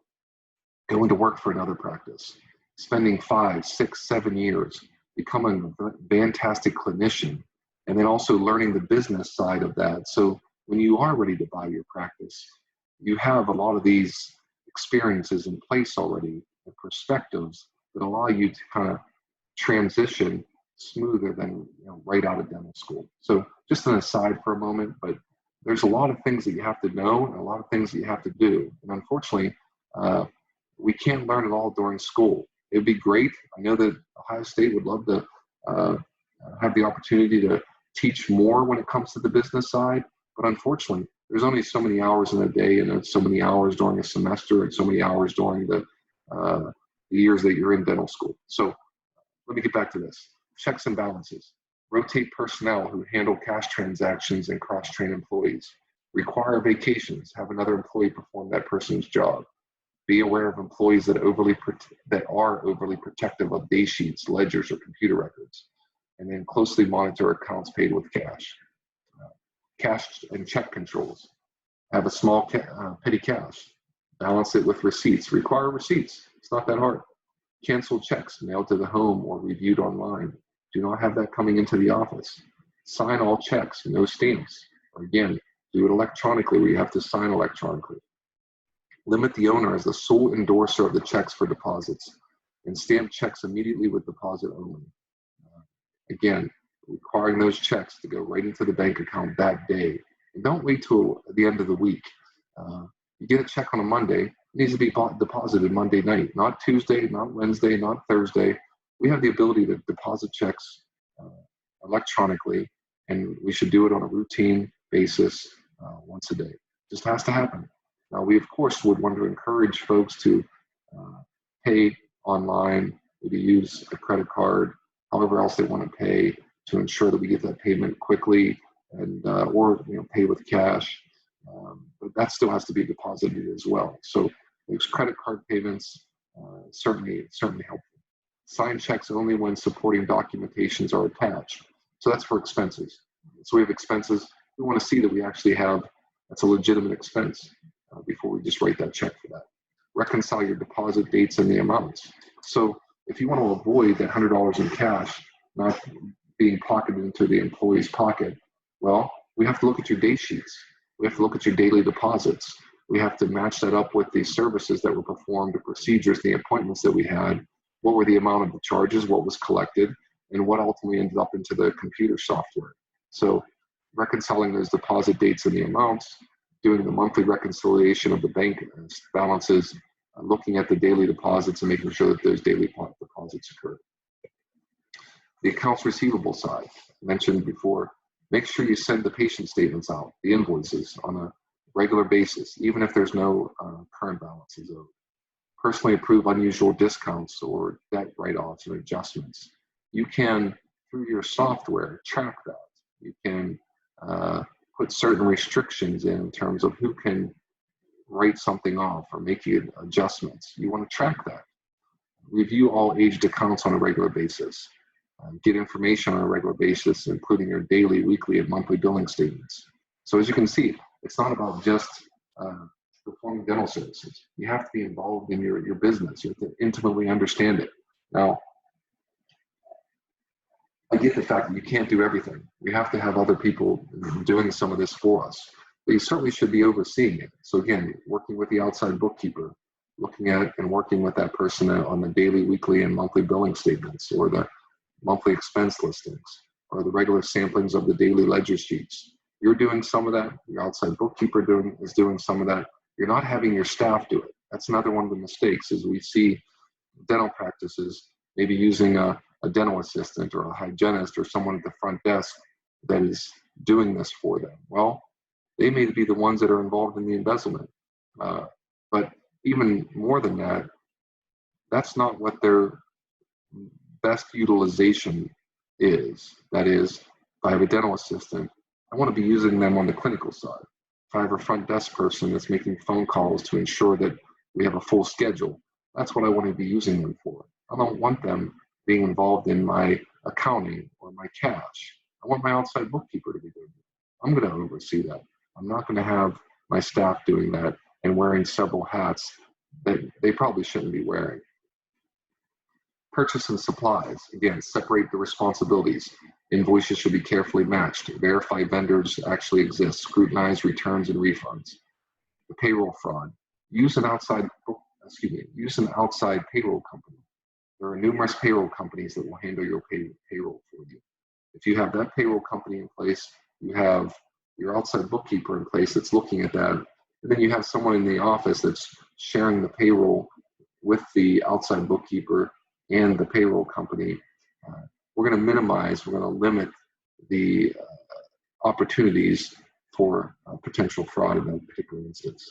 going to work for another practice, spending 5, 6, 7 years, becoming a fantastic clinician, and then also learning the business side of that. So when you are ready to buy your practice, you have a lot of these experiences in place already, and perspectives that allow you to kind of transition smoother than right out of dental school. So just an aside for a moment, but there's a lot of things that you have to know and a lot of things that you have to do. And unfortunately, we can't learn it all during school. It'd be great. I know that Ohio State would love to have the opportunity to teach more when it comes to the business side. But unfortunately, there's only so many hours in a day, and so many hours during a semester, and so many hours during the years that you're in dental school. So let me get back to this. Checks and balances. Rotate personnel who handle cash transactions and cross-train employees. Require vacations. Have another employee perform that person's job. Be aware of employees that are overly protective of day sheets, ledgers, or computer records. And then closely monitor accounts paid with cash. Cash and check controls. Have a small petty cash. Balance it with receipts. Require receipts. It's not that hard. Cancel checks mailed to the home or reviewed online. Do not have that coming into the office. Sign all checks, no stamps. Or again, do it electronically where you have to sign electronically. Limit the owner as the sole endorser of the checks for deposits, and stamp checks immediately with deposit only. Again, requiring those checks to go right into the bank account that day. And don't wait till the end of the week. You get a check on a Monday, it needs to be deposited Monday night, not Tuesday, not Wednesday, not Thursday. We have the ability to deposit checks electronically, and we should do it on a routine basis once a day. Just has to happen. Now, we of course would want to encourage folks to pay online, maybe use a credit card, however else they want to pay, to ensure that we get that payment quickly, and or pay with cash. But that still has to be deposited as well. So those credit card payments certainly helpful. Sign checks only when supporting documentations are attached. So that's for expenses. So we have expenses. We want to see that we actually have, that's a legitimate expense before we just write that check for that. Reconcile your deposit dates and the amounts. So if you want to avoid that $100 in cash not being pocketed into the employee's pocket, well, we have to look at your date sheets. We have to look at your daily deposits. We have to match that up with the services that were performed, the procedures, the appointments that we had. What were the amount of the charges, what was collected, and what ultimately ended up into the computer software. So reconciling those deposit dates and the amounts, doing the monthly reconciliation of the bank balances, looking at the daily deposits and making sure that those daily deposits occur. The accounts receivable side, mentioned before, make sure you send the patient statements out, the invoices, on a regular basis, even if there's no current balances owed. Personally approve unusual discounts or debt write-offs and adjustments. You can, through your software, track that. You can put certain restrictions in terms of who can write something off or make adjustments. You want to track that. Review all aged accounts on a regular basis. Get information on a regular basis, including your daily, weekly, and monthly billing statements. So as you can see, it's not about just performing dental services. You have to be involved in your business. You have to intimately understand it. Now, I get the fact that you can't do everything. We have to have other people doing some of this for us, but you certainly should be overseeing it. So again, working with the outside bookkeeper, looking at and working with that person on the daily, weekly, and monthly billing statements, or the monthly expense listings, or the regular samplings of the daily ledger sheets. You're doing some of that. Your outside bookkeeper is doing some of that. You're not having your staff do it. That's another one of the mistakes, is we see dental practices maybe using a dental assistant or a hygienist or someone at the front desk that is doing this for them. Well, they may be the ones that are involved in the embezzlement. But even more than that, that's not what their best utilization is. That is, if I have a dental assistant, I want to be using them on the clinical side. If I have a front desk person that's making phone calls to ensure that we have a full schedule, that's what I want to be using them for. I don't want them being involved in my accounting or my cash. I want my outside bookkeeper to be doing it. I'm going to oversee that. I'm not going to have my staff doing that and wearing several hats that they probably shouldn't be wearing. Purchase and supplies. Again, separate the responsibilities. Invoices should be carefully matched. Verify vendors actually exist. Scrutinize returns and refunds. The payroll fraud. Use an outside payroll company. There are numerous payroll companies that will handle your payroll for you. If you have that payroll company in place, you have your outside bookkeeper in place that's looking at that, and then you have someone in the office that's sharing the payroll with the outside bookkeeper and the payroll company. we're going to minimize, we're going to limit the opportunities for potential fraud in that particular instance.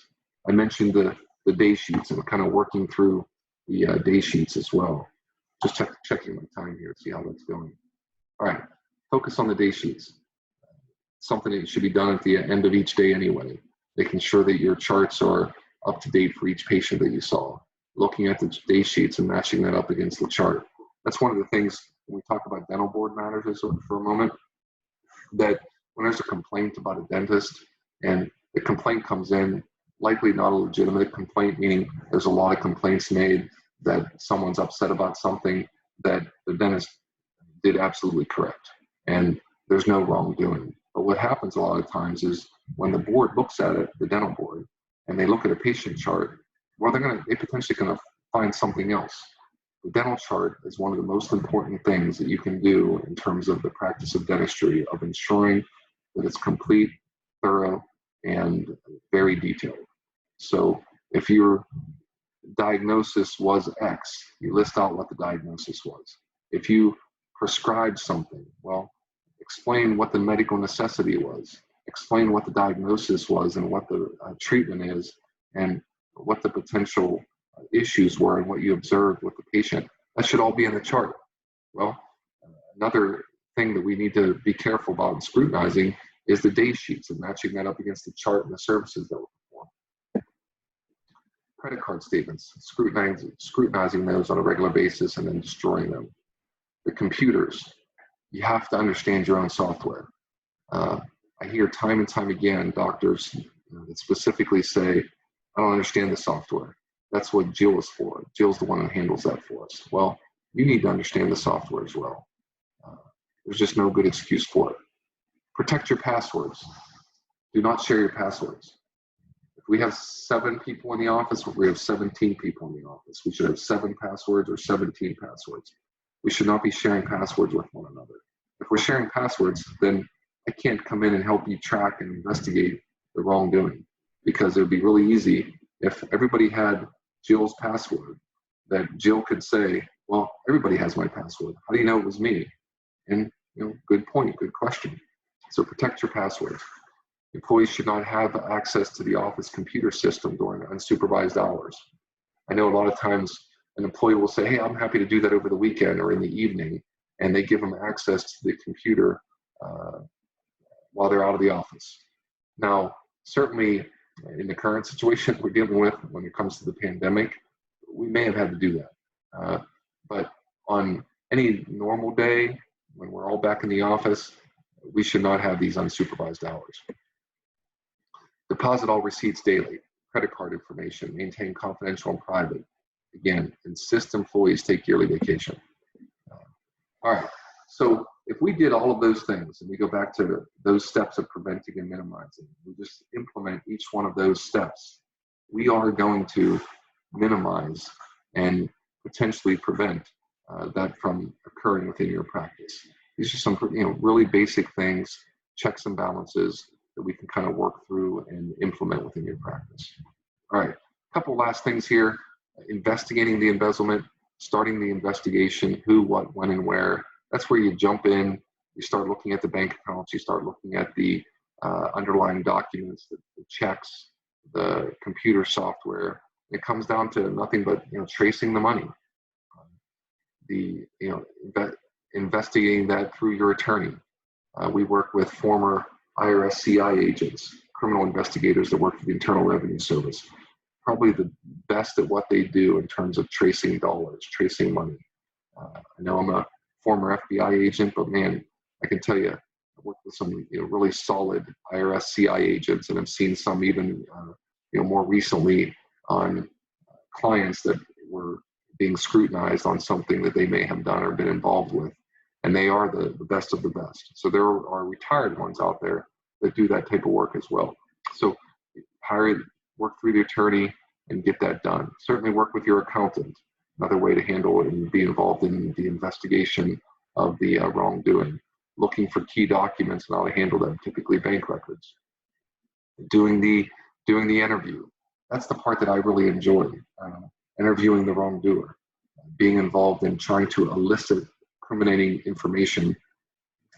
I mentioned the day sheets, and we're kind of working through the day sheets as well. Just checking my time here to see how that's going. All right, focus on the day sheets. Something that should be done at the end of each day anyway, making sure that your charts are up to date for each patient that you saw, looking at the day sheets and matching that up against the chart. That's one of the things when we talk about dental board matters for a moment, that when there's a complaint about a dentist and the complaint comes in, likely not a legitimate complaint, meaning there's a lot of complaints made that someone's upset about something that the dentist did absolutely correct, and there's no wrongdoing. But what happens a lot of times is when the board looks at it, the dental board, and they look at a patient chart, well, they're potentially going to find something else. The dental chart is one of the most important things that you can do in terms of the practice of dentistry, of ensuring that it's complete, thorough, and very detailed. So if your diagnosis was X, you list out what the diagnosis was. If you prescribed something, well, explain what the medical necessity was, explain what the diagnosis was and what the treatment is, and what the potential issues were and what you observed with the patient. That should all be in the chart. Well, another thing that we need to be careful about and scrutinizing is the day sheets and matching that up against the chart and the services that were performed. Credit card statements, scrutinizing those on a regular basis and then destroying them. The computers, you have to understand your own software. I hear time and time again doctors that specifically say, I don't understand the software. That's what Jill is for. Jill's the one who handles that for us. Well, you need to understand the software as well. There's just no good excuse for it. Protect your passwords. Do not share your passwords. If we have 7 people in the office, or we have 17 people in the office, we should have 7 passwords or 17 passwords. We should not be sharing passwords with one another. If we're sharing passwords, then I can't come in and help you track and investigate the wrongdoing, because it would be really easy if everybody had Jill's password, that Jill could say, well, everybody has my password. How do you know it was me? And, good point, good question. So protect your passwords. Employees should not have access to the office computer system during unsupervised hours. I know a lot of times an employee will say, hey, I'm happy to do that over the weekend or in the evening, and they give them access to the computer while they're out of the office. Now, certainly in the current situation we're dealing with when it comes to the pandemic, we may have had to do that. But on any normal day, when we're all back in the office, we should not have these unsupervised hours. Deposit all receipts daily, credit card information, maintain confidential and private. Again, insist employees take yearly vacation. All right, so if we did all of those things and we go back to those steps of preventing and minimizing, we just implement each one of those steps, we are going to minimize and potentially prevent that from occurring within your practice. These are some really basic things, checks and balances that we can kind of work through and implement within your practice. All right, a couple last things here. Investigating the embezzlement, starting the investigation, who, what, when, and where. That's where you jump in, you start looking at the bank accounts, you start looking at the underlying documents, the checks, the computer software. It comes down to nothing but tracing the money. Investigating that through your attorney. We work with former IRS CI agents, criminal investigators that work for the Internal Revenue Service. Probably the best at what they do in terms of tracing dollars, tracing money. I know I'm a former FBI agent, but man, I can tell you, I worked with some really solid IRS CI agents, and I've seen some even more recently on clients that were being scrutinized on something that they may have done or been involved with, and they are the best of the best. So there are retired ones out there that do that type of work as well. So work through the attorney and get that done. Certainly work with your accountant. Another way to handle it and be involved in the investigation of the wrongdoing. Looking for key documents and how to handle them, typically bank records. Doing the interview. That's the part that I really enjoy. Interviewing the wrongdoer. Being involved in trying to elicit incriminating information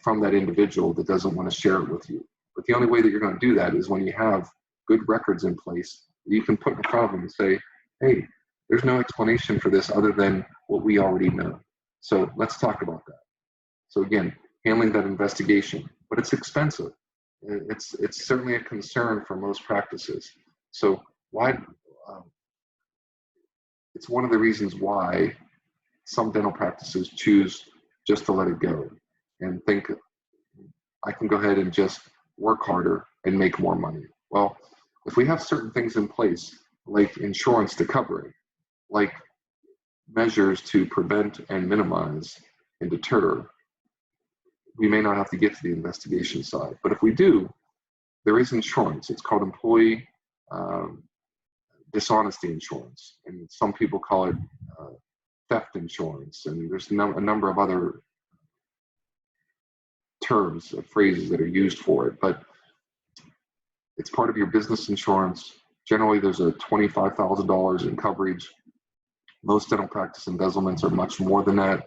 from that individual that doesn't want to share it with you. But the only way that you're going to do that is when you have good records in place that you can put in front of them and say, hey, there's no explanation for this other than what we already know. So let's talk about that. So again, handling that investigation, but it's expensive. It's certainly a concern for most practices. So why? It's one of the reasons why some dental practices choose just to let it go and think, I can go ahead and just work harder and make more money. Well, if we have certain things in place, like insurance to cover it, like measures to prevent and minimize and deter, we may not have to get to the investigation side. But if we do, there is insurance. It's called employee dishonesty insurance, and some people call it theft insurance, and there's a number of other terms, phrases that are used for it, but it's part of your business insurance. Generally, there's a $25,000 in coverage. Most dental practice embezzlements are much more than that.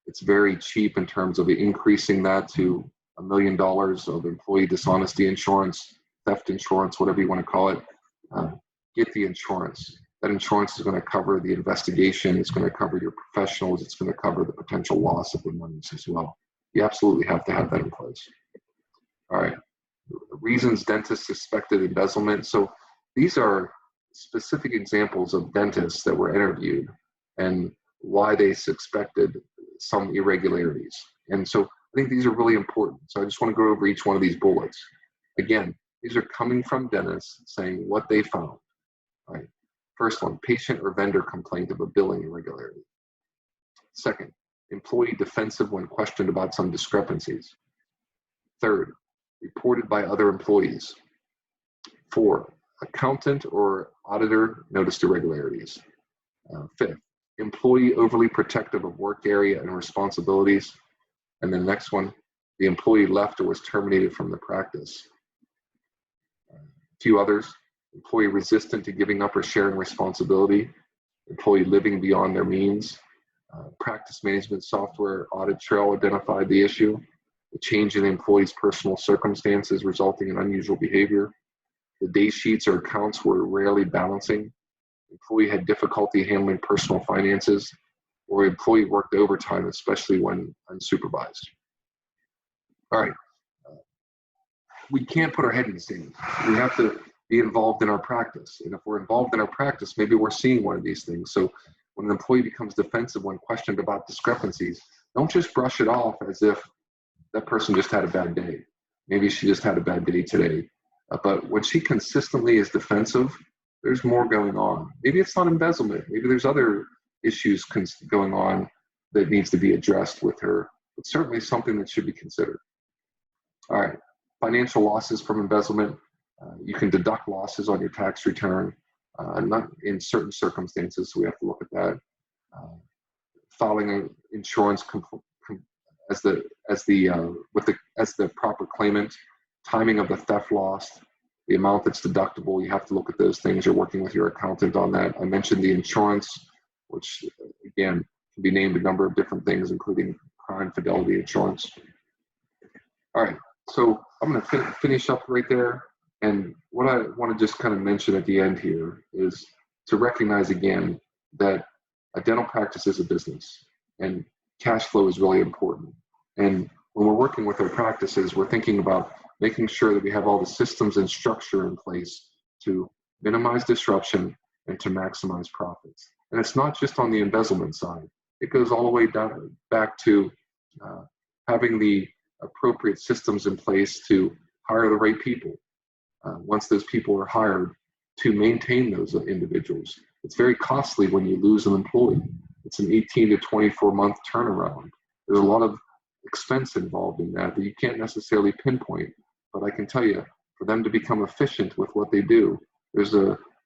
It's very cheap in terms of increasing that to $1 million of employee dishonesty insurance, theft insurance, whatever you want to call it. Get the insurance. That insurance is going to cover the investigation. It's going to cover your professionals. It's going to cover the potential loss of the monies as well. You absolutely have to have that in place. All right. Reasons dentists suspected embezzlement. So these are specific examples of dentists that were interviewed and why they suspected some irregularities. And so I think these are really important. So I just want to go over each one of these bullets. Again, these are coming from dentists saying what they found. All right. First one, patient or vendor complaint of a billing irregularity. Second, employee defensive when questioned about some discrepancies. Third, reported by other employees. 4, accountant or auditor noticed irregularities. 5th, employee overly protective of work area and responsibilities. And then the next one, the employee left or was terminated from the practice. A few others, employee resistant to giving up or sharing responsibility, employee living beyond their means. Practice management software audit trail identified the issue. The change in the employee's personal circumstances resulting in unusual behavior. The day sheets or accounts were rarely balancing. Employee had difficulty handling personal finances, or employee worked overtime, especially when unsupervised. All right. We can't put our head in the sand. We have to be involved in our practice. And if we're involved in our practice, maybe we're seeing one of these things. So when an employee becomes defensive when questioned about discrepancies, don't just brush it off as if that person just had a bad day. Maybe she just had a bad day today. But when she consistently is defensive, there's more going on. Maybe it's not embezzlement. Maybe there's other issues going on that needs to be addressed with her. It's certainly something that should be considered. All right, financial losses from embezzlement. You can deduct losses on your tax return, not in certain circumstances, so we have to look at that. Filing an insurance as the proper claimant, timing of the theft loss, the amount that's deductible. You have to look at those things. You're working with your accountant on that. I mentioned the insurance, which again can be named a number of different things, including crime fidelity insurance. All right, so I'm going to finish up right there. And what I want to just kind of mention at the end here is to recognize again that a dental practice is a business, and cash flow is really important. And when we're working with our practices, we're thinking about making sure that we have all the systems and structure in place to minimize disruption and to maximize profits. And it's not just on the embezzlement side. It goes all the way down back to having the appropriate systems in place to hire the right people. Once those people are hired, to maintain those individuals. It's very costly when you lose an employee. It's an 18 to 24 month turnaround. There's a lot of expense involved in that you can't necessarily pinpoint. But I can tell you, for them to become efficient with what they do, there's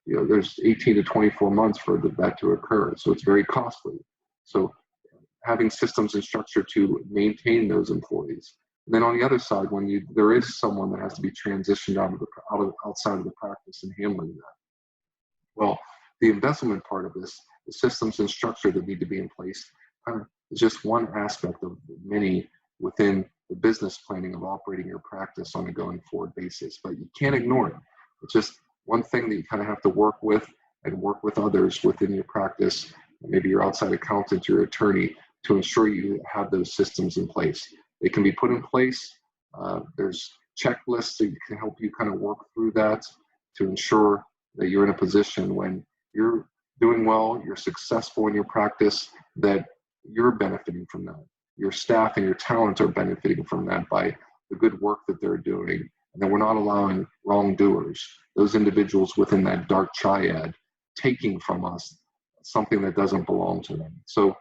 18 to 24 months for that to occur. So it's very costly. So having systems and structure to maintain those employees. And then on the other side, when there is someone that has to be transitioned outside of the practice and handling that. Well, the embezzlement part of this, the systems and structure that need to be in place, is just one aspect of many within the business planning of operating your practice on a going forward basis, but you can't ignore it. It's just one thing that you kind of have to work with and work with others within your practice, maybe your outside accountant, your attorney, to ensure you have those systems in place. They can be put in place. There's checklists that can help you kind of work through that to ensure that you're in a position when you're doing well, you're successful in your practice, that you're benefiting from that. Your staff and your talent are benefiting from that by the good work that they're doing, and that we're not allowing wrongdoers, those individuals within that dark triad, taking from us something that doesn't belong to them. So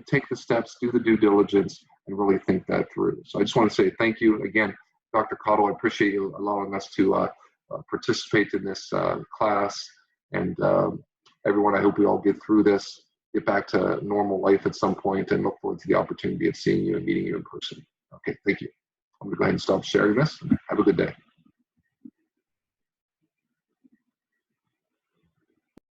take the steps, do the due diligence, and really think that through. So I just want to say thank you again, Dr. Cottle. I appreciate you allowing us to participate in this class. And everyone, I hope we all get through this, get back to normal life at some point, and look forward to the opportunity of seeing you and meeting you in person. Okay, thank you. I'm going to go ahead and stop sharing this. Have a good day.